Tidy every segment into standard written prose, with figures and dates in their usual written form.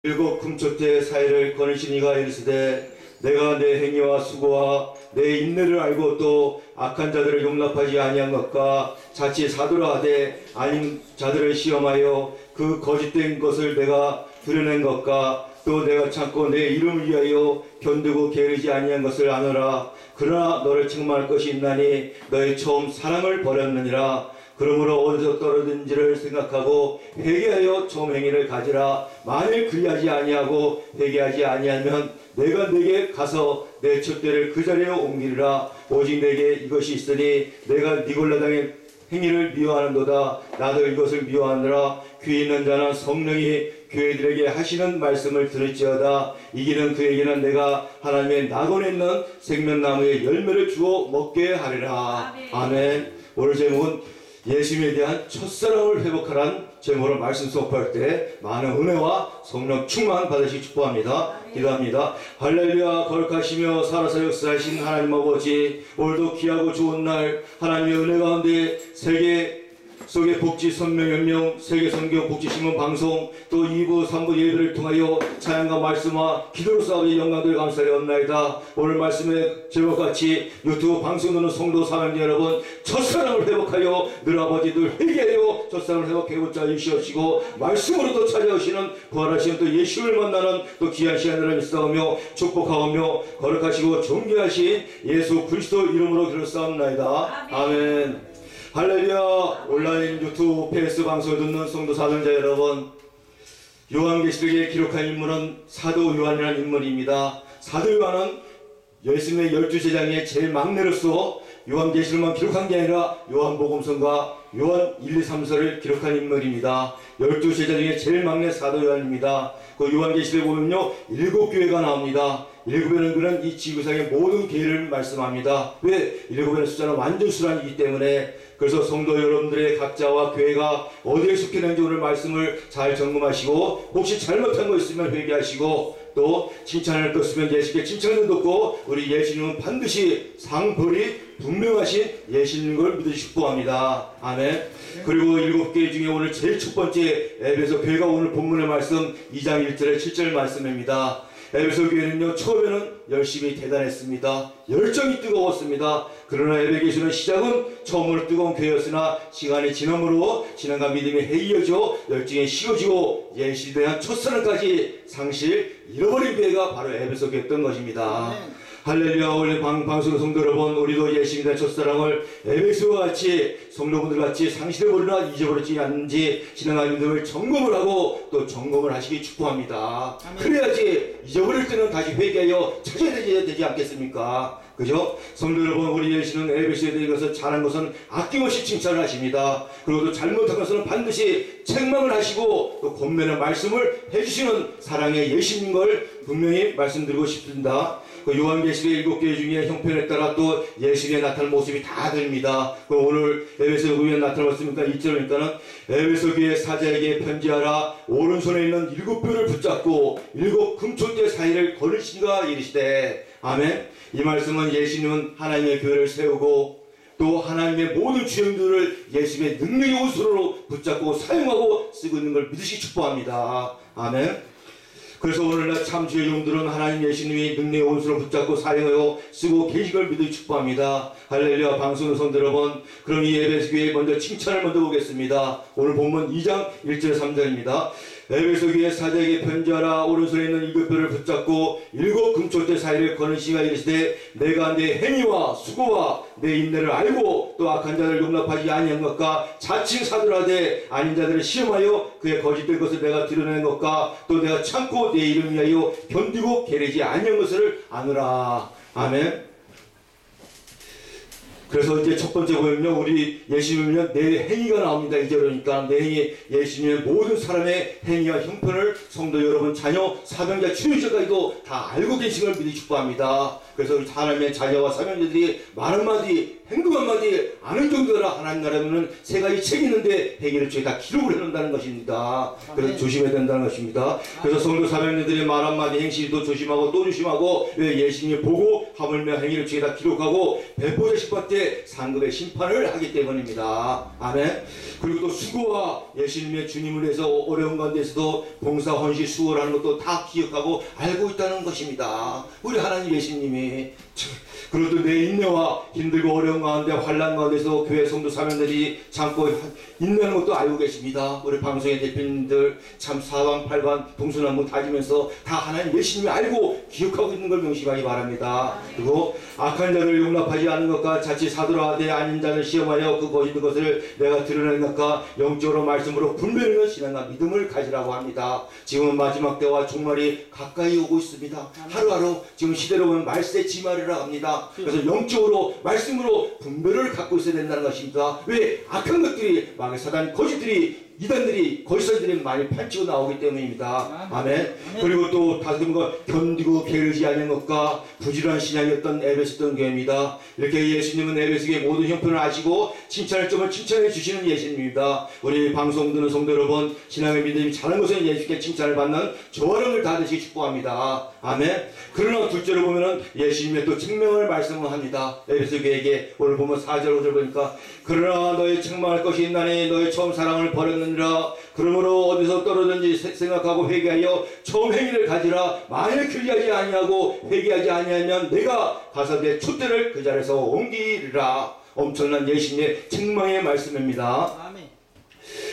일곱 금초대 사이를 거느시니가 이르시되 내가 내 행위와 수고와 내 인내를 알고 또 악한 자들을 용납하지 아니한 것과 자칫 사도라 하되 아닌 자들을 시험하여 그 거짓된 것을 내가 드러낸 것과 또 내가 참고 내 이름을 위하여 견디고 게으르지 아니한 것을 아노라. 그러나 너를 책망할 것이 있나니 너의 처음 사랑을 버렸느니라. 그러므로 어디서 떨어진지를 생각하고 회개하여 처음 행위를 가지라. 만일 그리하지 아니하고 회개하지 아니하면 내가 내게 가서 내 촛대를 그 자리에 옮기리라. 오직 내게 이것이 있으니 내가 니골라당의 행위를 미워하는도다. 나도 이것을 미워하느라. 귀 있는 자는 성령이 교회들에게 하시는 말씀을 들을지어다. 이기는 그에게는 내가 하나님의 낙원에 있는 생명나무의 열매를 주어 먹게 하리라. 아멘. 오늘 제목은 예수님에 대한 첫사랑을 회복하라는 제목으로 말씀 수업할 때 많은 은혜와 성령 충만 받으시기 축복합니다. 기도합니다. 할렐루야. 거룩하시며 살아서 역사하신 하나님 아버지, 오늘도 귀하고 좋은 날 하나님의 은혜 가운데 세계 속의 복지 선명연명 세계 선교 복지 신문 방송 또 2부 3부 예배를 통하여 찬양과 말씀과 기도로 쌓아의 영광들 감사드리옵나이다. 오늘 말씀의 제목같이 유튜브 방송 듣는 성도 사명자 여러분, 첫사랑을 회복하여 늘 아버지 늘 회개하여 첫사랑을 회복해보자 주시옵시고, 말씀으로도 찾아오시는 부활하시는 또 예수를 만나는 또 귀한 시간들을 있어가며 축복하오며 거룩하시고 존귀하신 예수 그리스도 이름으로 기도사옵나이다. 아멘. 할렐루야. 온라인 유튜브 페이스 방송을 듣는 성도 사명자 여러분, 요한계시록에 기록한 인물은 사도 요한이라는 인물입니다. 사도 요한은 예수님의 12제자의 제일 막내로서 요한계시록만 기록한 게 아니라 요한복음서과 요한 1, 2, 3서를 기록한 인물입니다. 12제자 중에 제일 막내 사도 요한입니다. 그 요한계시록에 보면요 7교회가 나옵니다. 7에는 그는 이 지구상의 모든 교회를 말씀합니다. 왜? 7에는 숫자는 완전 수란이기 때문에. 그래서 성도 여러분들의 각자와 교회가 어디에 속해 있는지 오늘 말씀을 잘 점검하시고, 혹시 잘못한 거 있으면 회개하시고, 또 칭찬할 것 있으면 예수께 칭찬을 듣고, 우리 예수님은 반드시 상벌이 분명하신 예수님인 걸 믿으시기 축복합니다. 아멘. 그리고 7개 중에 오늘 제일 첫 번째 에베소 교회가 오늘 본문의 말씀 2장 1절에 7절 말씀입니다. 에베소 교회는요 처음에는 열심히 대단했습니다. 열정이 뜨거웠습니다. 그러나 에베소는 시작은 처음으로 뜨거운 교회였으나 시간이 지남으로 신앙과 믿음이 해이어져 열정이 식어지고 예수에 대한 첫사랑까지 상실 잃어버린 교회가 바로 에베소 교회였던 것입니다. 할렐루야. 오늘 방송 성도 여러분, 우리도 예수님에 대한 첫사랑을 에베소와 같이 성도분들 같이 상실해버리나 잊어버리지 않는지 신앙과 믿음을 점검을 하고 또 점검을 하시기 축복합니다. 아멘. 그래야지 잊어버릴 때는 다시 회개하여 찾아야 되지 않겠습니까? 그죠? 성도 여러분, 우리 예수는 에베소에 대해 것을 잘한 것은 아낌없이 칭찬을 하십니다. 그리고 또 잘못한 것은 반드시 책망을 하시고 또 권면의 말씀을 해주시는 사랑의 예수님 걸 분명히 말씀드리고 싶습니다. 그 요한계시록 7개 중에 형편에 따라 또 예수님의 나타날 모습이 다 됩니다. 그 오늘 에베소 교회에 나타났습니까? 2절이니까는 에베소 교회 사자에게 편지하라. 오른손에 있는 7뼈를 붙잡고 7 금초대 사이를 거느시니가 이르시되. 아멘. 이 말씀은 예수님은 하나님의 교회를 세우고 또 하나님의 모든 주영들을 예수님의 능력의 옷으로 붙잡고 사용하고 쓰고 있는 걸 믿으시기 축복합니다. 아멘. 그래서 오늘날 참 주의 종들은 하나님 예수님이 능력의 옷으로 붙잡고 사용하여 쓰고 계신 걸 믿으시기 축복합니다. 할렐루야. 방송의 성도 여러분, 그럼 이 에베소 교회에 먼저 칭찬을 먼저 보겠습니다. 오늘 본문 2장 1절 3절입니다. 에베소 교회 사자에게 편지하라. 오른손에 있는 7뼈를 붙잡고 7 금초대 사이를 거느시니가 이르시되 내가 내 행위와 수고와 내 인내를 알고 또 악한 자를 용납하지 아니한 것과 자칭 사도라되 아닌 자들을 시험하여 그의 거짓된 것을 내가 드러낸 것과 또 내가 참고 내 이름 위하여 견디고 게으르지 아니한 것을 아노라. 아멘. 그래서 이제 첫 번째 보면요, 우리 예수님은요 내 행위가 나옵니다. 이제 그러니까 내 행위, 예수님의 모든 사람의 행위와 형편을 성도 여러분, 자녀, 사명자, 출애자까지도 다 알고 계신 걸 믿으시기 축복합니다. 그래서 우리 하나님의 자녀와 사명자들이 말 한마디 행동 한마디 아는 정도라 하나님 나라는 세 가지 책이 있는데 회개를 주에 다 기록을 해놓는다는 것입니다. 그래서 조심해야 된다는 것입니다. 그래서 성도 사명자들의 말 한마디 행실도 조심하고 또 조심하고 왜 예수님이 보고 하물며 행위를 주에 다 기록하고 배포자 십박대 상급의 심판을 하기 때문입니다. 아멘. 그리고 또 수고와 예수님의 주님을 위해서 어려운 가운데서도 봉사 헌신 수고를 하는 것도 다 기억하고 알고 있다는 것입니다. 우리 하나님 예수님이 그리고 또 내 인내와 힘들고 어려운 가운데 환난 가운데서 교회 성도 사명들이 참고 인내하는 것도 알고 계십니다. 우리 방송의 대표님들 참 사방팔방 동서남북 다니면서 다 하나님 예수님이 알고 기억하고 있는 걸 명심하기 바랍니다. 그리고 악한 자들을 용납하지 않는 것과 자칫 사도라되 아닌 자를 시험하여 그 거짓된 것을 내가 드러내는 것과 영적으로 말씀으로 분별하는 신앙과 믿음을 가지라고 합니다. 지금은 마지막 때와 종말이 가까이 오고 있습니다. 하루하루 지금 시대로 보면 말세 지말이라 합니다. 그래서 영적으로 말씀으로 분별을 갖고 있어야 된다는 것입니다. 왜? 악한 것들이 마귀 사단 거짓들이 이단들이 거짓선들이 많이 판치고 나오기 때문입니다. 아멘. 그리고 또 다른 것 견디고 게으르지 않은 것과 부지런한 신앙이었던 에베소던 교회입니다. 이렇게 예수님은 에베소의 모든 형편을 아시고 칭찬할 점을 칭찬해 주시는 예수님입니다. 우리 방송 듣는 성도 여러분, 신앙의 믿음이 잘한 것은 예수께 칭찬을 받는 저와름을 다 되시기 축복합니다. 아멘. 그러나 둘째로 보면은 예수님의 또 책명을 말씀을 합니다. 에베소 교회에게 오늘 보면 4절 5절 보니까 그러나 너희 책망할 것이 있나니 너희 처음 사랑을 버렸느니라. 그러므로 어디서 떨어졌는지 생각하고 회개하여 처음 행위를 가지라. 만일 그리하지 아니하고 회개하지 아니하면 내가 가서 내 촛대를 그 자리에서 옮기리라. 엄청난 예수님의 책망의 말씀입니다. 아멘.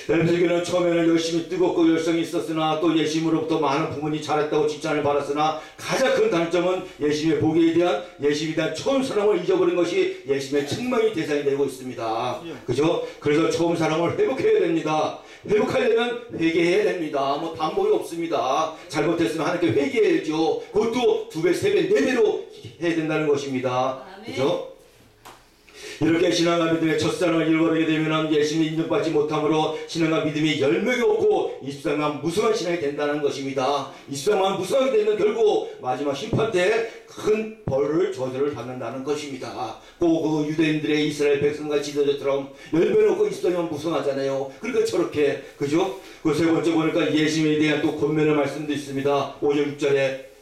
에베소교는 처음에는 열심히 뜨겁고 열성이 있었으나 또 예수님으로부터 많은 부분이 잘했다고 칭찬을 받았으나 가장 큰 단점은 예수님의 보기에 대한 예수님에 대한 처음 사랑을 잊어버린 것이 예수님의 책망의 대상이 되고 있습니다. 그죠? 그래서 처음 사랑을 회복해야 됩니다. 회복하려면 회개해야 됩니다. 뭐 방법이 없습니다. 잘못했으면 하나님께 회개해야죠. 그것도 2배, 3배, 4배로 해야 된다는 것입니다. 그죠? 이렇게 신앙과 믿음의 첫사랑을 잃어버리게 되면 예수님이 인정받지 못함으로 신앙과 믿음이 열매가 없고 23만 무성한 신앙이 된다는 것입니다. 23만 무성하게 되면 결국 마지막 심판 때 큰 벌을 저주를 받는다는 것입니다. 꼭 그 유대인들의 이스라엘 백성과 지도자처럼 열매는 없고 23만 무성하잖아요. 그러니까 저렇게 그죠? 그 세 번째 보니까 예수님에 대한 또 권면의 말씀도 있습니다. 5절 6절에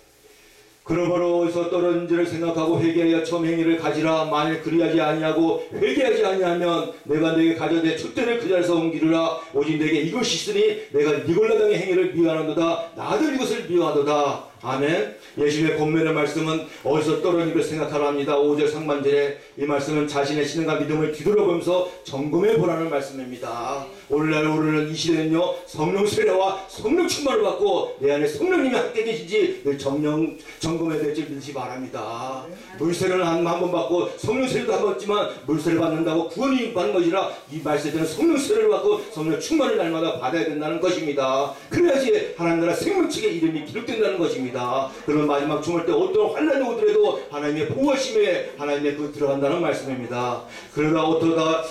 그러므로 어디서 떨어진지를 생각하고 회개하여 처음 행위를 가지라. 만일 그리하지 아니하고 회개하지 아니하면 내가 내게 가져내 촛대를 그 자리에서 옮기리라. 오직 내게 이것이 있으니 내가 니골라당의 행위를 미워하는도다. 나도 이것을 미워하도다. 아멘. 예수님의 권면의 말씀은 어디서 떨어진 걸 생각하라 합니다. 5절 상반절에 이 말씀은 자신의 신앙과 믿음을 뒤돌아보면서 점검해 보라는 말씀입니다. 오늘날 우리는 이 시대는요 성령 세례와 성령 충만을 받고 내 안에 성령님이 함께 계시지 늘 점검해야 될지 믿으시 바랍니다. 물세례는 한 번 받고 성령 세례도 한 번 받지만 물세례 받는다고 구원이 받는 것이라 이 말세대는 성령 세례를 받고 성령 충만을 날마다 받아야 된다는 것입니다. 그래야지 하나님 나라 생명책의 이름이 기록된다는 것입니다. 그러면 마지막 주말 때 어떤 환난이 오더라도 하나님의 보호심에 하나님의 그 들어간다는 말씀입니다. 그러다 어떠다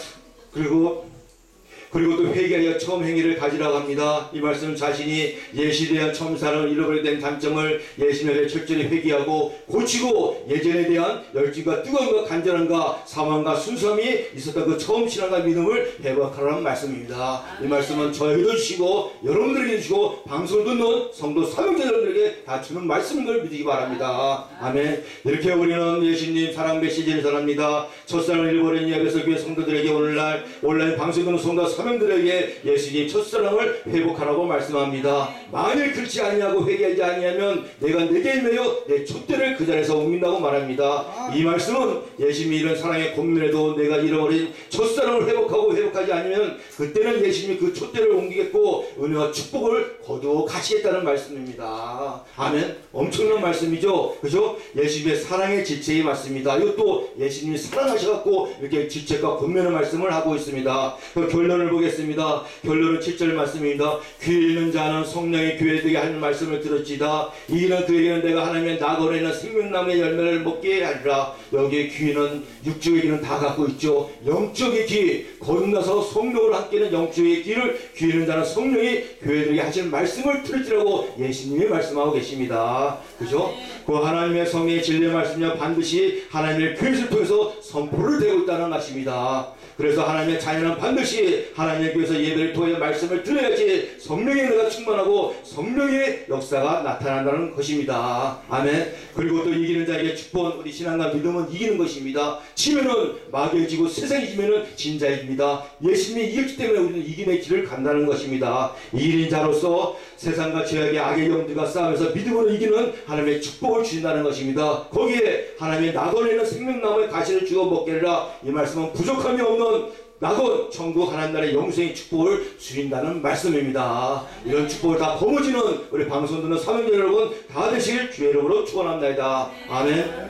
그리고 또 회개하여 처음 행위를 가지라고 합니다. 이 말씀은 자신이 예수에 대한 처음 사랑을 잃어버리게 된 단점을 예수님에 대해 철저히 회개하고 고치고 예전에 대한 열정과 뜨거움과 간절함과 사망과 순수함이 있었던 그 처음 신앙과 믿음을 회복하라는 말씀입니다. 이 말씀은 저에게도 주시고 여러분들에게 주시고 방송을 듣는 성도 사명자 여러분들에게 다 주는 말씀인 걸 믿으시기 바랍니다. 아멘. 이렇게 우리는 예수님 사랑 메시지를 전합니다. 첫사랑을 잃어버린 에베소 교회 성도들에게 오늘날 온라인 방송을 듣는 성도 사명들에게 예수님 첫사랑을 회복하라고 말씀합니다. 만일 그렇지 아니하고 회개하지 아니하면 내가 내게 임하여 내 촛대를 그 자리에서 옮긴다고 말합니다. 이 말씀은 예수님이 이런 사랑의 권면에도 내가 잃어버린 첫사랑을 회복하지 않으면 그때는 예수님이 그 촛대를 옮기겠고 은혜와 축복을 거두어 가시겠다는 말씀입니다. 아멘. 엄청난 말씀이죠. 그죠? 예수님의 사랑의 지체의 말씀입니다. 이것도 예수님이 사랑하셔갖고 이렇게 지체과 권면의 말씀을 하고 있습니다. 그 결론을 보겠습니다. 결론은 7절 말씀입니다. 귀 있는 자는 성령의 교회들에게 하는 말씀을 들었지다. 이는 그에게는 내가 하나님의 낙원에 있는 생명나무의 열매를 먹게 하리라. 여기에 귀는 육적의 귀는 다 갖고 있죠. 영적의 귀, 거듭나서 성령으로 함께는 영적의 귀를 귀 있는 자는 성령이 교회들에게 하시는 말씀을 들을지라고 예수님이 말씀하고 계십니다. 그죠? 그 하나님의 성령의 진리의 말씀은 반드시 하나님의 교회를 통해서 선포를 되고 있다는 것입니다. 그래서 하나님의 자녀는 반드시 하나님의 교회에서 예배를 통해 말씀을 들어야지 성령의 은혜가 충만하고 성령의 역사가 나타난다는 것입니다. 아멘. 그리고 또 이기는 자에게 축복은 우리 신앙과 믿음은 이기는 것입니다. 지면은 마귀에 지고 세상이 지면은 진자입니다. 예수님이 이겼기 때문에 우리는 이기는 길을 간다는 것입니다. 이기는 자로서 세상과 죄악의 악의 영들과 싸우면서 믿음으로 이기는 하나님의 축복을 주신다는 것입니다. 거기에 하나님의 낙원에 있는 생명나무의 가시를 주어 먹게 하리라. 이 말씀은 부족함이 없는 낙원 천국 하나님 나라의 영생의 축복을 주신다는 말씀입니다. 이런 축복을 다 거머쥐는 우리 방송 듣는 사명자 여러분 다 되시길 주의 이름으로 축원합니다. 아멘.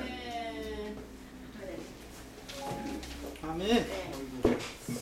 아멘.